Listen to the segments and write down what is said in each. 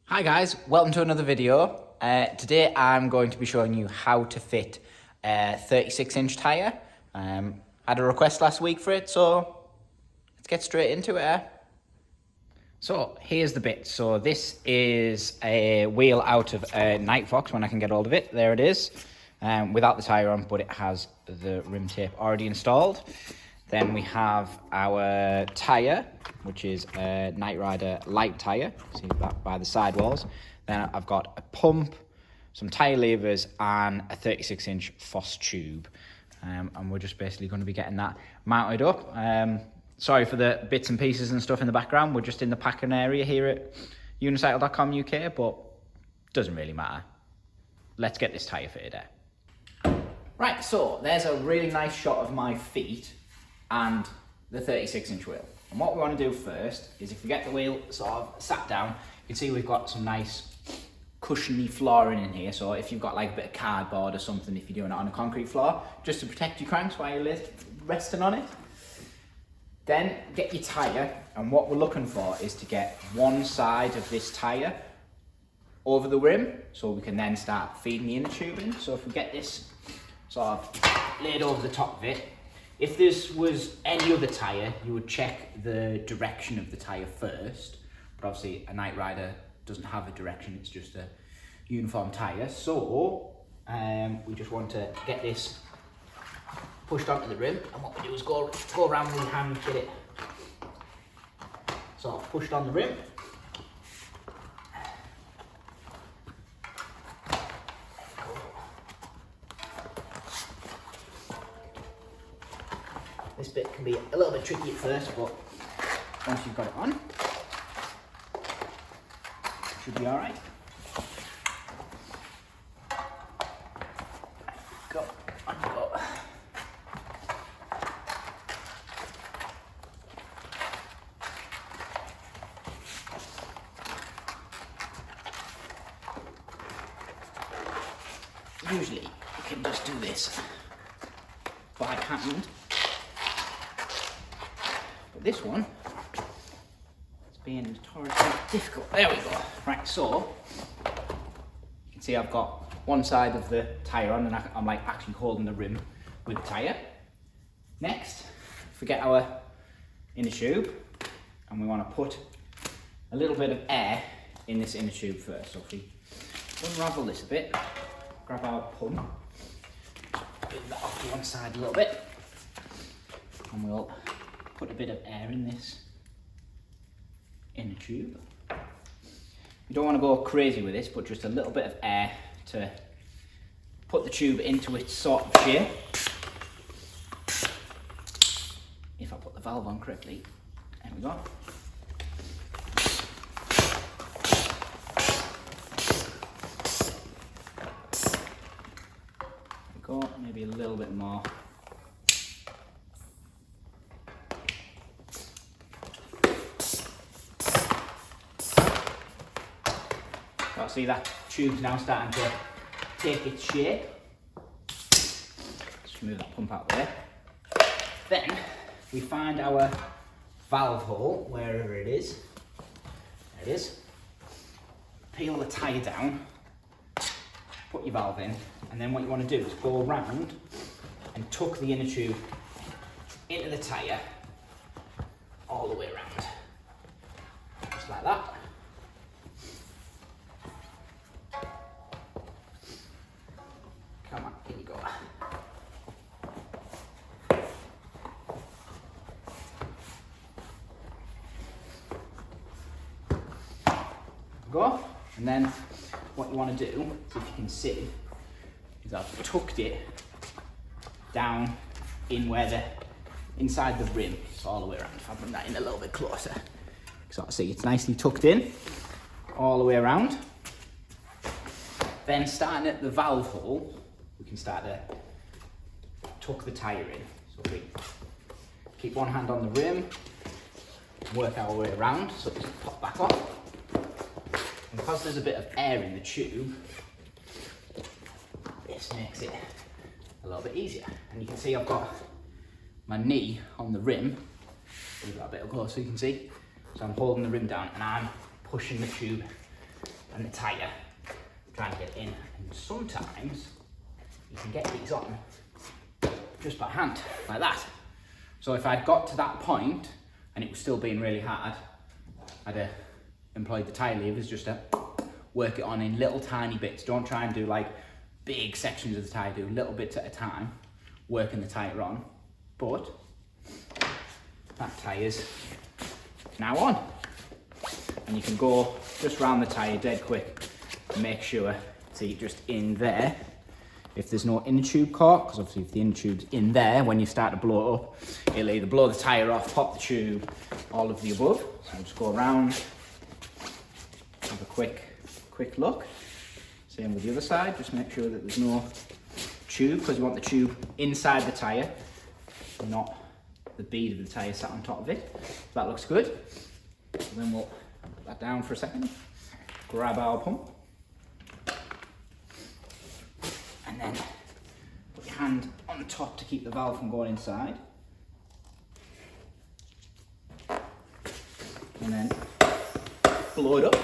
Hi guys, welcome to another video. Today I'm going to be showing you how to fit a 36-inch tyre. Had a request last week for it, so let's get straight into it. So here's the bit. So this is a wheel out of a Nightfox when I can get hold of it. There it is, without the tyre on, but it has the rim tape already installed. Then we have our tyre, which is a Nightrider light tyre. See that by the sidewalls. Then I've got a pump, some tyre levers, and a 36-inch Foss tube. And we're just basically going to be getting that mounted up. Sorry for the bits and pieces and stuff in the background. We're just in the packing area here at Unicycle.com UK, but doesn't really matter. Let's get this tyre fitted there. Right, so there's a really nice shot of my feet and the 36-inch wheel. And what we want to do first is, if we get the wheel sort of sat down, you can see we've got some nice cushiony flooring in here. So if you've got like a bit of cardboard or something, if you're doing it on a concrete floor, just to protect your cranks while you're resting on it. Then get your tyre, and what we're looking for is to get one side of this tyre over the rim, so we can then start feeding the inner tube in. So if we get this sort of laid over the top of it, if this was any other tyre, you would check the direction of the tyre first. But obviously a Nightrider doesn't have a direction, it's just a uniform tyre. So we just want to get this pushed onto the rim, and what we do is go around with your hand, get it sort of pushed on the rim. This bit can be a little bit tricky at first, but once you've got it on, it should be all right. Go, on you go. Usually you can just do this by hand. But this one, it's being notoriously difficult. There we go. Right, so you can see I've got one side of the tyre on, and I'm like actually holding the rim with the tyre. Next, forget our inner tube, and we want to put a little bit of air in this inner tube first. So if we unravel this a bit, grab our pump, move that off to one side a little bit, and we'll put a bit of air in this inner tube. You don't want to go crazy with this, but just a little bit of air to put the tube into its sort of shape. If I put the valve on correctly, there we go. There we go, maybe a little bit more. See, that tube's now starting to take its shape. Just move that pump out of the way. Then we find our valve hole, wherever it is. There it is. Peel the tyre down, put your valve in, and then what you want to do is go around and tuck the inner tube into the tyre all the way around. Just like that. Come on, here you go. Go. And then what you want to do, if you can see, is I've tucked it down in where the inside the rim, so all the way around. If I bring that in a little bit closer, sort of see it's nicely tucked in all the way around. Then starting at the valve hole, we can start to tuck the tyre in. So we keep one hand on the rim, work our way around so it doesn't pop back off. And because there's a bit of air in the tube, this makes it a little bit easier. And you can see I've got my knee on the rim. Move that a bit closer so you can see. So I'm holding the rim down and I'm pushing the tube and the tyre, trying to get in. And sometimes you can get these on just by hand, like that. So if I'd got to that point and it was still being really hard, I'd employed the tyre levers just to work it on in little tiny bits. Don't try and do like big sections of the tyre, do little bits at a time, working the tyre on. But that tyre's now on. And you can go just round the tyre dead quick and make sure, see, just in there, if there's no inner tube caught, because obviously if the inner tube's in there, when you start to blow it up, it'll either blow the tyre off, pop the tube, all of the above. So I'll just go around, have a quick look. Same with the other side, just make sure that there's no tube, because you want the tube inside the tyre, not the bead of the tyre sat on top of it. That looks good. So then we'll put that down for a second, grab our pump, and then put your hand on the top to keep the valve from going inside. And then blow it up.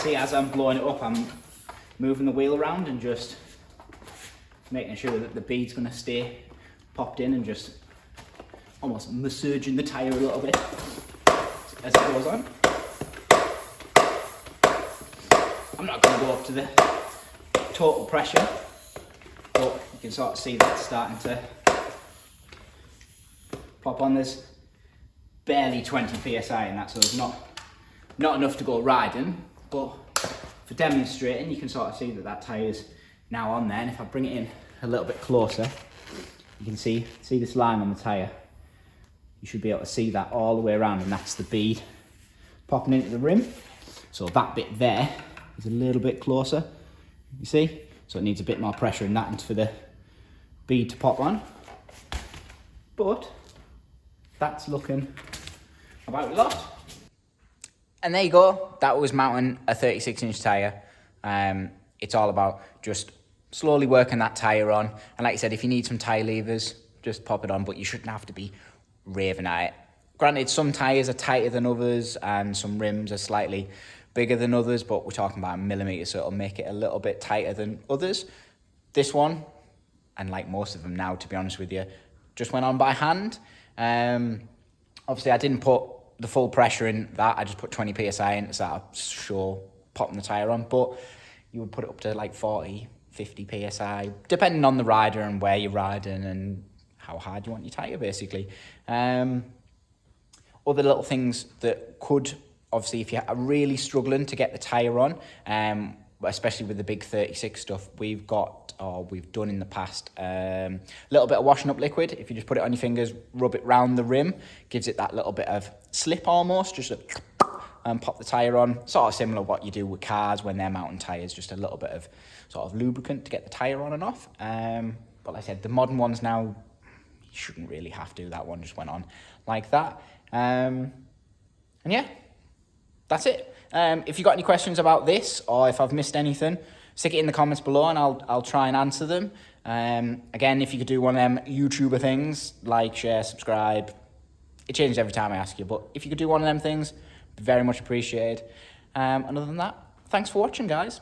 See, as I'm blowing it up, I'm moving the wheel around and just making sure that the bead's going to stay popped in, and just almost massaging the tyre a little bit as it goes on. I'm not going to go up to the total pressure, but you can sort of see that it's starting to pop on. There's barely 20 psi in that, so there's not enough to go riding, but for demonstrating, you can sort of see that that tyre's now on there. And if I bring it in a little bit closer, you can see this line on the tyre. You should be able to see that all the way around, and that's the bead popping into the rim. So that bit there is a little bit closer, you see? So it needs a bit more pressure in that and for the bead to pop on. But that's looking about a lot. And there you go. That was mounting a 36-inch tyre. It's all about just slowly working that tyre on. And like I said, if you need some tyre levers, just pop it on, but you shouldn't have to be raving at it. Granted, some tyres are tighter than others and some rims are slightly bigger than others, but we're talking about millimetres, so it'll make it a little bit tighter than others. This one, and like most of them now, to be honest with you, just went on by hand. Obviously, I didn't put the full pressure in that. I just put 20 psi in to start popping the tyre on, but you would put it up to like 40, 50 psi, depending on the rider and where you're riding and how hard you want your tyre, basically. Other little things that could, obviously, if you're really struggling to get the tyre on, especially with the big 36 stuff, we've got, or we've done in the past, a little bit of washing up liquid. If you just put it on your fingers, rub it round the rim, gives it that little bit of slip almost, just pop the tyre on. Sort of similar to what you do with cars when they're mounting tyres, just a little bit of sort of lubricant to get the tyre on and off. But like I said, the modern ones now, you shouldn't really have to. That one just went on like that. And yeah, that's it. If you've got any questions about this, or if I've missed anything, stick it in the comments below and I'll try and answer them. Again, if you could do one of them YouTuber things, like, share, subscribe. It changes every time I ask you, but if you could do one of them things, very much appreciated. And other than that, thanks for watching, guys.